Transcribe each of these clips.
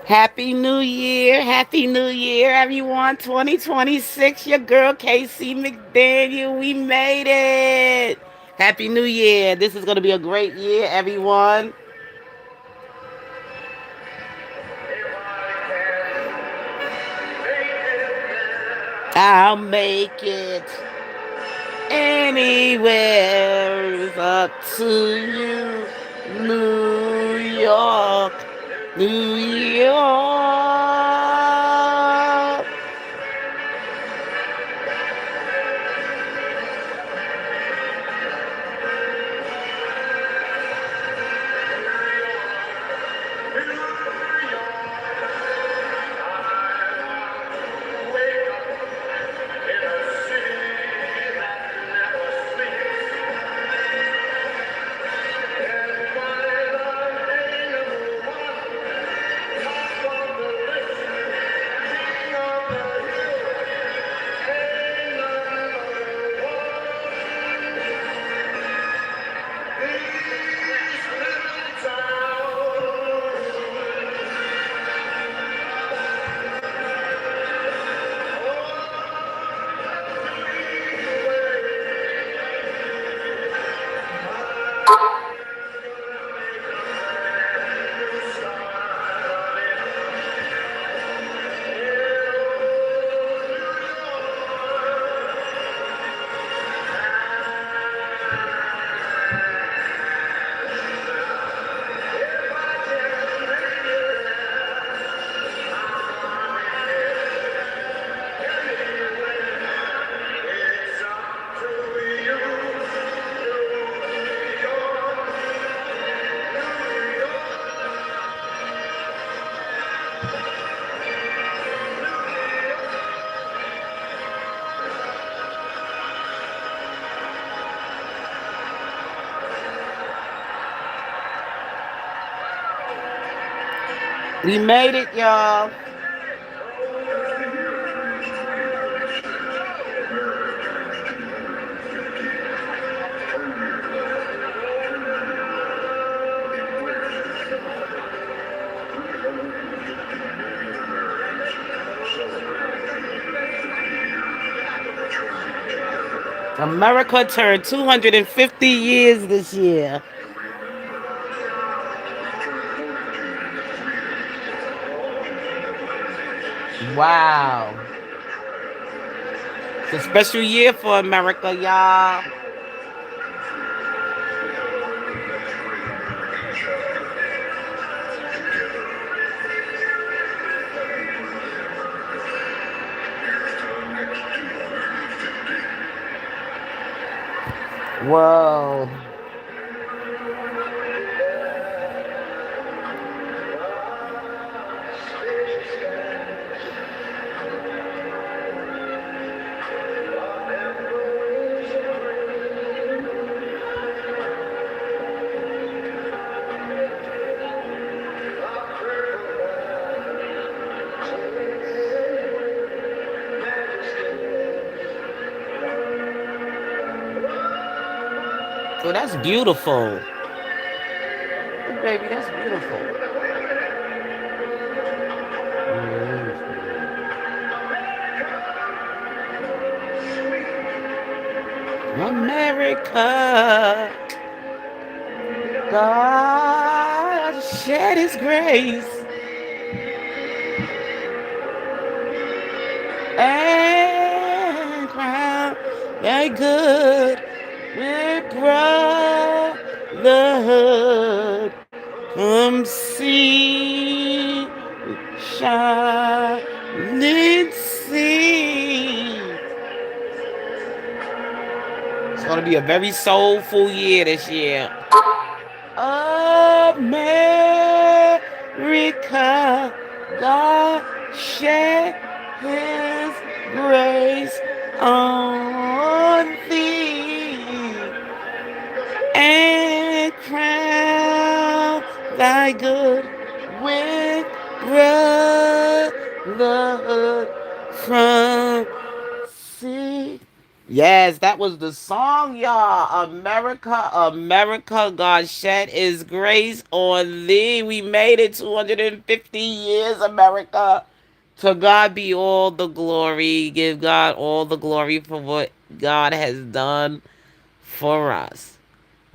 Happy New Year. Happy New Year, everyone. 2026. Your girl, Casey McDaniel. We made it. Happy New Year. This is going to be a great year, everyone. I'll make it anywhere. It's up to you. New York. New York. We made it, y'all. America turned 250 years this year. Wow. It's a special year for America, y'all. Whoa. Oh, that's beautiful. Baby, that's beautiful. America, God shed His grace and crown thy good with brotherhood. Come see, shining sea. It's gonna be a very soulful year this year. America, God shed His grace on thee and crown thy good with brotherhood from sea Yes, that was the song, y'all. America, America, God shed his grace on thee. We made it 250 years, America. To God be all the glory. Give God all the glory for what God has done for us.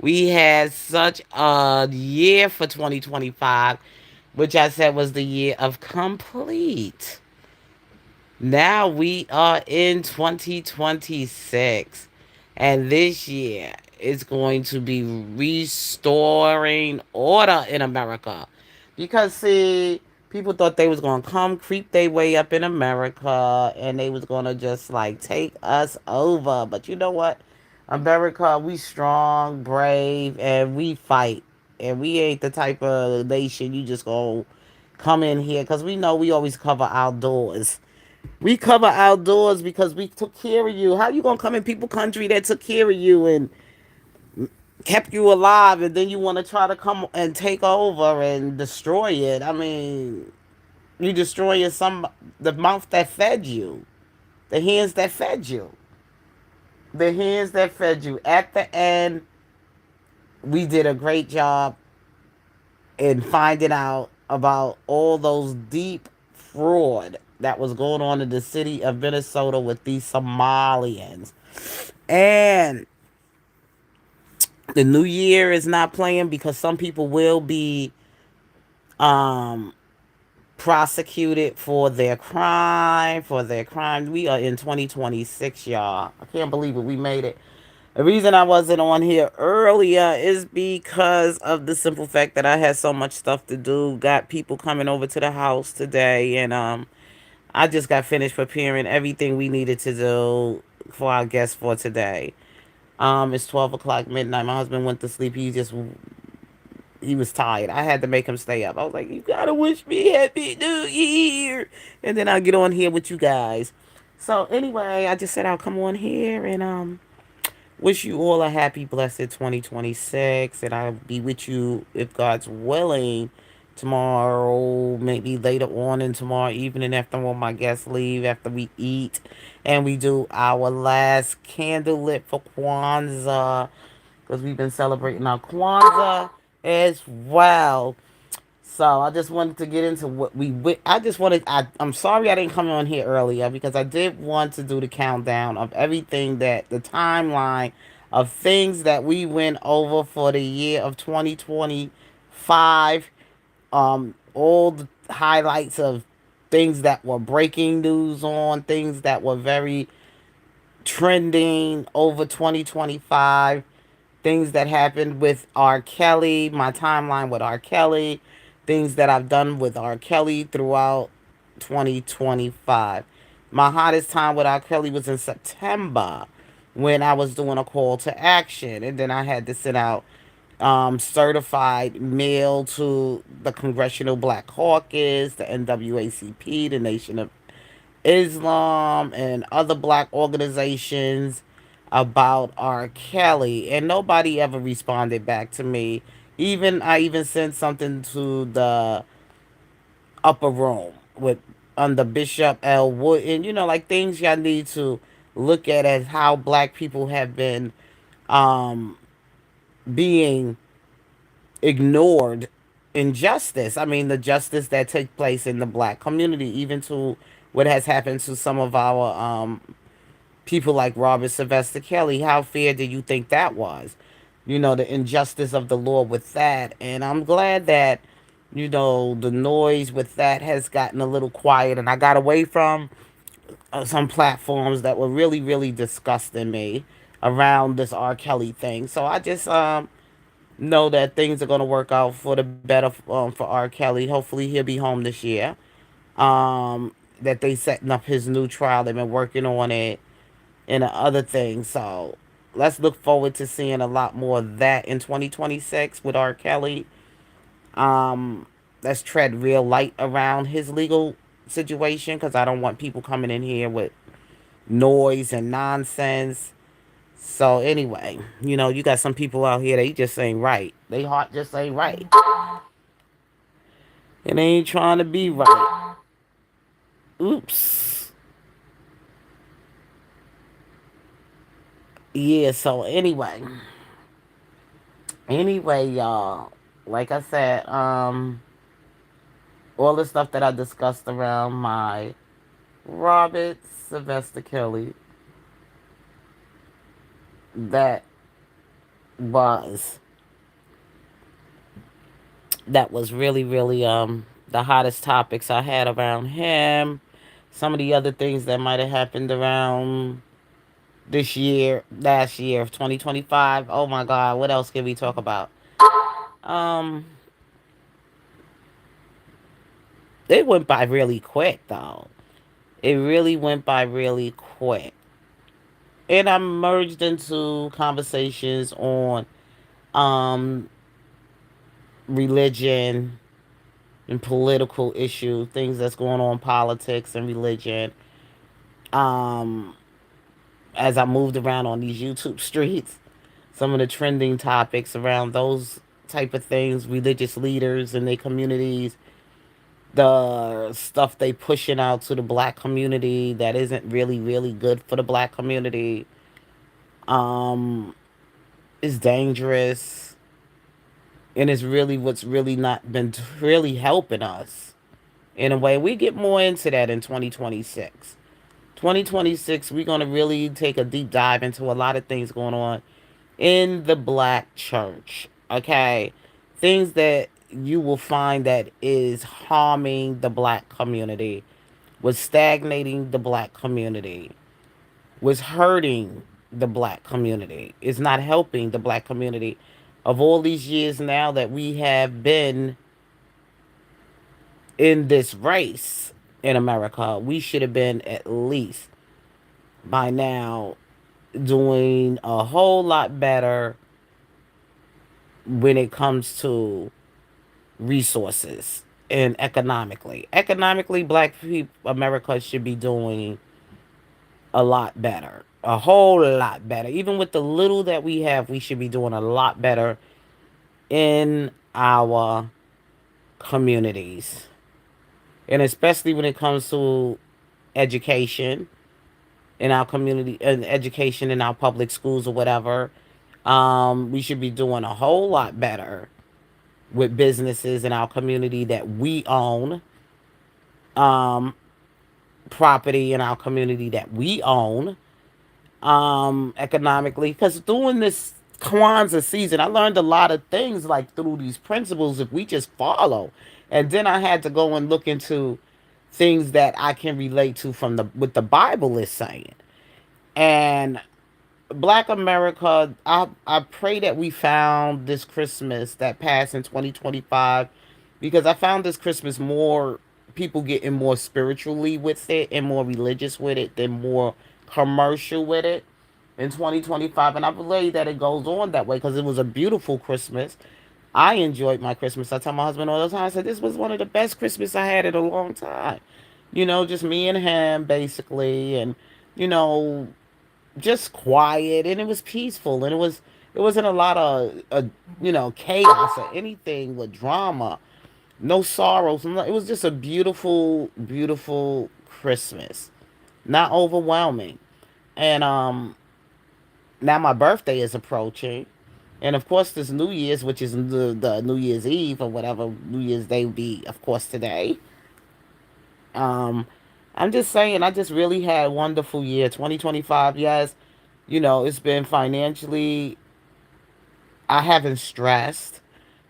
We had such a year for 2025, which I said was the year of complete. Now we are in 2026, and this year is going to be restoring order in America. Because see, people thought they was gonna come creep their way up in America and they was gonna just like take us over. But you know what? America, we strong, brave, and we fight. And we ain't the type of nation you just gonna come in here because we know we always cover our doors. We cover outdoors because we took care of you. How you gonna come in people country that took care of you and kept you alive, and then you want to try to come and take over and destroy it? I mean, you destroying some the mouth that fed you, the hands that fed you, the hands that fed you. At the end, we did a great job in finding out about all those deep fraud that was going on in the city of Minnesota with these Somalians. And the new year is not playing because some people will be um prosecuted for their crime. We are in 2026, y'all. I can't believe it. We made it. The reason I wasn't on here earlier is because of the simple fact that I had so much stuff to do. Got people coming over to the house today, and I just got finished preparing everything we needed to do for our guests for today. It's 12 o'clock midnight. My husband went to sleep. He was tired. I had to make him stay up. I was like, "You gotta wish me happy New Year," and then I'll get on here with you guys. So anyway, I just said I'll come on here and wish you all a happy, blessed 2026, and I'll be with you if God's willing tomorrow, maybe later on in tomorrow evening after all my guests leave, after we eat, and we do our last candle lit for Kwanzaa because we've been celebrating our Kwanzaa as well. So I just wanted to get into what I just wanted. I'm sorry I didn't come on here earlier because I did want to do the countdown of everything that the timeline of things that we went over for the year of 2025. All the highlights of things that were breaking news on, things that were very trending over 2025, things that happened with R. Kelly, my timeline with R. Kelly, things that I've done with R. Kelly throughout 2025. My hottest time with R. Kelly was in September when I was doing a call to action, and then I had to send out certified mail to the Congressional Black Caucus, the NAACP, the Nation of Islam, and other black organizations about R. Kelly, and nobody ever responded back to me. Even I even sent something to the upper room with under Bishop L. Wood, and like things y'all need to look at as how black people have been um, being ignored injustice. I mean, the justice that takes place in the black community, even to what has happened to some of our people like Robert Sylvester Kelly. How fair do you think that was? The injustice of the law with that. And I'm glad that, the noise with that has gotten a little quiet. And I got away from some platforms that were really, really disgusting me around this R. Kelly thing. So I just know that things are going to work out for the better for R. Kelly. Hopefully he'll be home this year. That they setting up his new trial. They've been working on it and other things. So let's look forward to seeing a lot more of that in 2026 with R. Kelly. Let's tread real light around his legal situation because I don't want people coming in here with noise and nonsense. So anyway, you got some people out here they just ain't right. They heart just ain't right. And they ain't trying to be right. Oops. Yeah, so anyway, y'all, like I said, all the stuff that I discussed around my Robert Sylvester Kelly, that was that was really the hottest topics I had around him. Some of the other things that might have happened around this year, last year of 2025. Oh my God, what else can we talk about? Um, it went by really quick though. It really went by really quick. And I merged into conversations on um religion and political issues, things that's going on, politics and religion. Um, as I moved around on these YouTube streets, some of the trending topics around those type of things, religious leaders and their communities, the stuff they pushing out to the black community that isn't really good for the black community, um, is dangerous, and it's really what's really not been really helping us in a way. We get more into that in 2026. 2026, we're going to really take a deep dive into a lot of things going on in the black church. Okay? Things that you will find that is harming the black community, was stagnating the black community, was hurting the black community, is not helping the black community. Of all these years now that we have been in this race in America, we should have been at least by now doing a whole lot better when it comes to resources and economically. Economically, black people, America should be doing a lot better. A whole lot better. Even with the little that we have, we should be doing a lot better in our communities. And especially when it comes to education in our community and education in our public schools or whatever. We should be doing a whole lot better with businesses in our community that we own, um, property in our community that we own, economically. Because during this Kwanzaa season, I learned a lot of things like through these principles if we just follow. And then I had to go and look into things that I can relate to from the what the Bible is saying. And Black America, I pray that we found this Christmas that passed in 2025, because I found this Christmas more people getting more spiritually with it and more religious with it than more commercial with it in 2025. And I believe that it goes on that way because it was a beautiful Christmas. I enjoyed my Christmas. I tell my husband all the time, I said, this was one of the best Christmas I had in a long time. Just me and him basically. And, you know, just quiet, and it was peaceful, and it wasn't a lot of chaos or anything with drama, no sorrows. It was just a beautiful Christmas, not overwhelming. And now my birthday is approaching, and of course this New Year's, which is the New Year's Eve or whatever New Year's Day would be, of course today. um I'm just saying, I just really had a wonderful year 2025. Yes, it's been financially, I haven't stressed,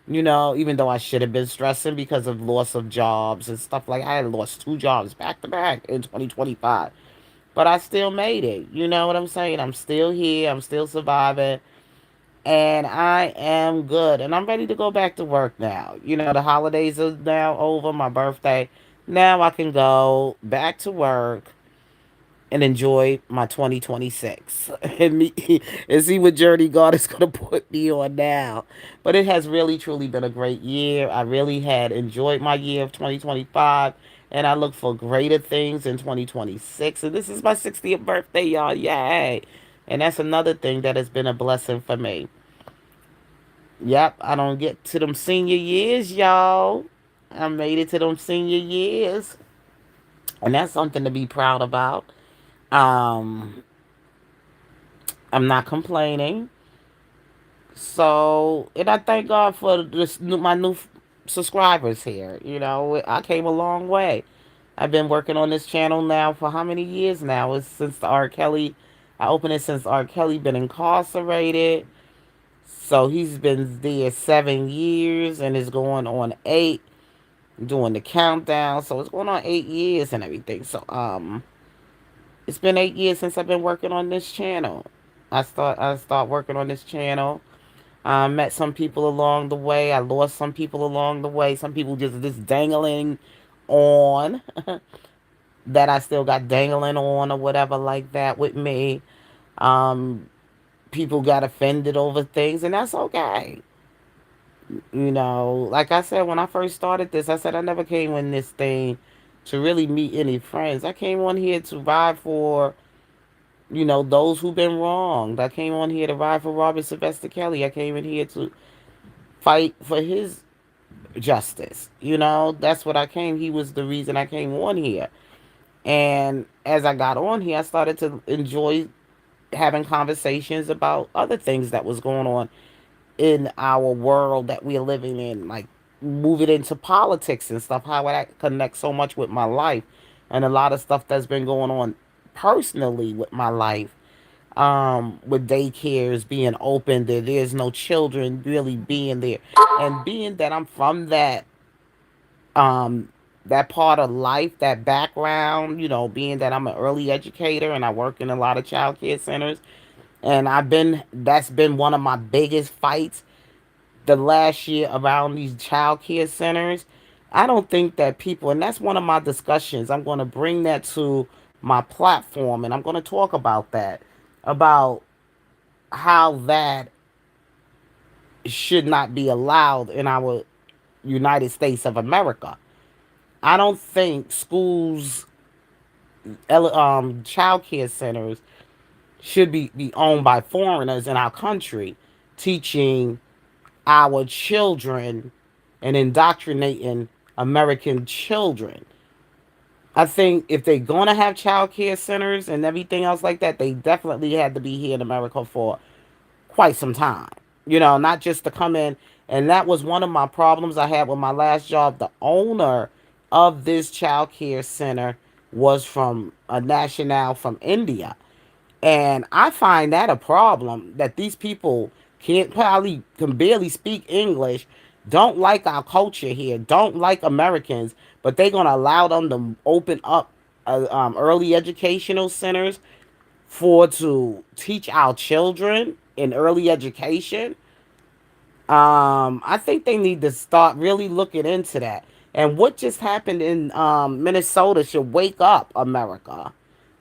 even though I should have been stressing because of loss of jobs and stuff. Like, I had lost two jobs back to back in 2025, but I still made it. You know what I'm saying? I'm still here, I'm still surviving, and I am good, and I'm ready to go back to work now. The holidays are now over, my birthday. Now I can go back to work and enjoy my 2026 and and see what journey God is going to put me on now. But it has really truly been a great year. I really had enjoyed my year of 2025, and I look for greater things in 2026. And this is my 60th birthday, y'all. Yay. And that's another thing that has been a blessing for me. Yep, I don't get to them senior years, y'all. I made it to them senior years. And that's something to be proud about. Um, I'm not complaining. So, and I thank God for my new subscribers here. You know, I came a long way. I've been working on this channel now for how many years now? It's since the R. Kelly. I opened it since R. Kelly been incarcerated. So he's been there 7 years and it's going on 8. Doing the countdown. So it's going on 8 years and everything. So it's been 8 years since I've been working on this channel. I start working on this channel. I met some people along the way. I lost some people along the way. Some people just dangling on that I still got dangling on or whatever like that with me. Um, People got offended over things, and that's okay. You know, like I said when I first started this, I said I never came in this thing to really meet any friends. I came on here to ride for, those who've been wronged. I came on here to ride for Robert Sylvester Kelly. I came in here to fight for his justice. That's what I came. He was the reason I came on here. And as I got on here, I started to enjoy having conversations about other things that was going on in our world that we're living in, like moving into politics and stuff, how that connects so much with my life and a lot of stuff that's been going on personally with my life. With daycares being open, there's no children really being there. And being that I'm from um that part of life, that background, being that I'm an early educator and I work in a lot of child care centers, and that's been one of my biggest fights the last year around these child care centers. I don't think that people, and that's one of my discussions. I'm going to bring that to my platform and I'm going to talk about that, about how that should not be allowed in our United States of America. I don't think schools, child care centers should be owned by foreigners in our country, teaching our children and indoctrinating American children. I think if they're going to have child care centers and everything else like that, they definitely had to be here in America for quite some time. Not just to come in. And that was one of my problems I had with my last job. The owner of this child care center was from a national from India. And I find that a problem that these people can barely speak English, don't like our culture here, don't like Americans, but they're gonna allow them to open up early educational centers for to teach our children in early education. I think they need to start really looking into that. And what just happened in Minnesota should wake up America.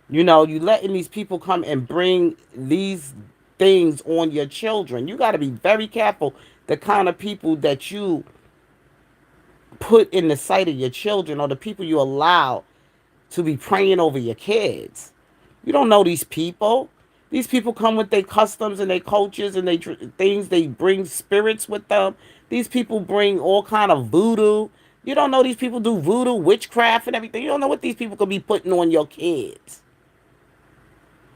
You letting these people come and bring these things on your children. You got to be very careful the kind of people that you put in the sight of your children or the people you allow to be praying over your kids. You don't know these people. These people come with their customs and their cultures and things. They bring spirits with them. These people bring all kind of voodoo. You don't know these people do voodoo, witchcraft, and everything. You don't know what these people could be putting on your kids.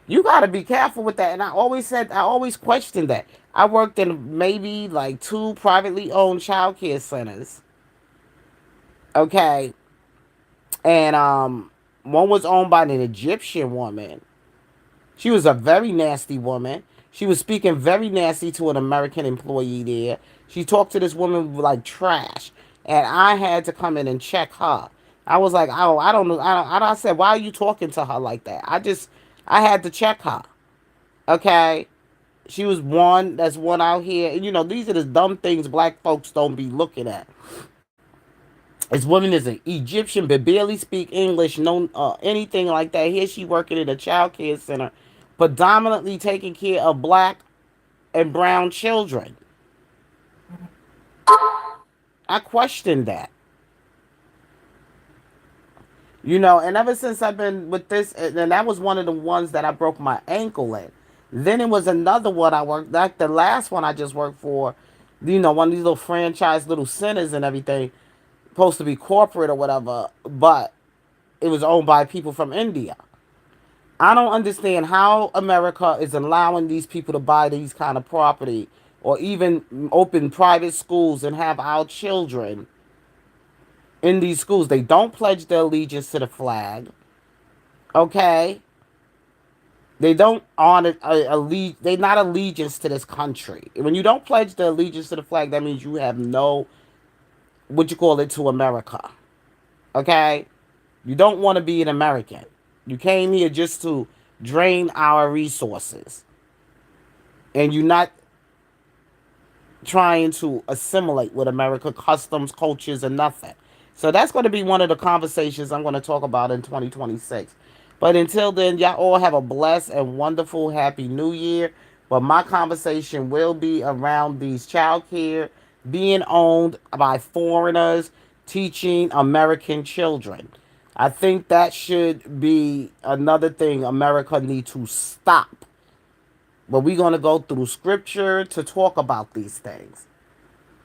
You got to be careful with that. And I always questioned that. I worked in maybe like 2 privately owned child care centers. Okay. And one was owned by an Egyptian woman. She was a very nasty woman. She was speaking very nasty to an American employee there. She talked to this woman like trash. And I had to come in and check her. I was like, oh, I don't know. I said, why are you talking to her like that? I had to check her. Okay. She was one out here. And, these are the dumb things black folks don't be looking at. This woman is an Egyptian, but barely speak English, no anything like that. Here she working in a child care center, predominantly taking care of black and brown children. I questioned that. And ever since I've been with this, and that was one of the ones that I broke my ankle in. Then it was another one I worked, like the last one I just worked for, one of these little franchise little centers and everything, supposed to be corporate or whatever, but it was owned by people from India. I don't understand how America is allowing these people to buy these kind of property or even open private schools and have our children in these schools. They don't pledge their allegiance to the flag. Okay? They don't honor they're not allegiance to this country. When you don't pledge the allegiance to the flag, that means you have no what you call it to America. Okay? You don't want to be an American. You came here just to drain our resources. And you're not trying to assimilate with America, customs, cultures, and nothing. So that's going to be one of the conversations I'm going to talk about in 2026. But until then, y'all all have a blessed and wonderful, happy new year. But my conversation will be around these child care being owned by foreigners teaching American children. I think that should be another thing America needs to stop. But we're going to go through scripture to talk about these things.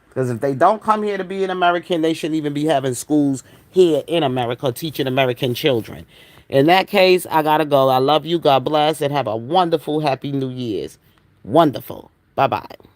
Because if they don't come here to be an American, they shouldn't even be having schools here in America teaching American children. In that case, I got to go. I love you. God bless. And have a wonderful, happy New Year's. Wonderful. Bye bye.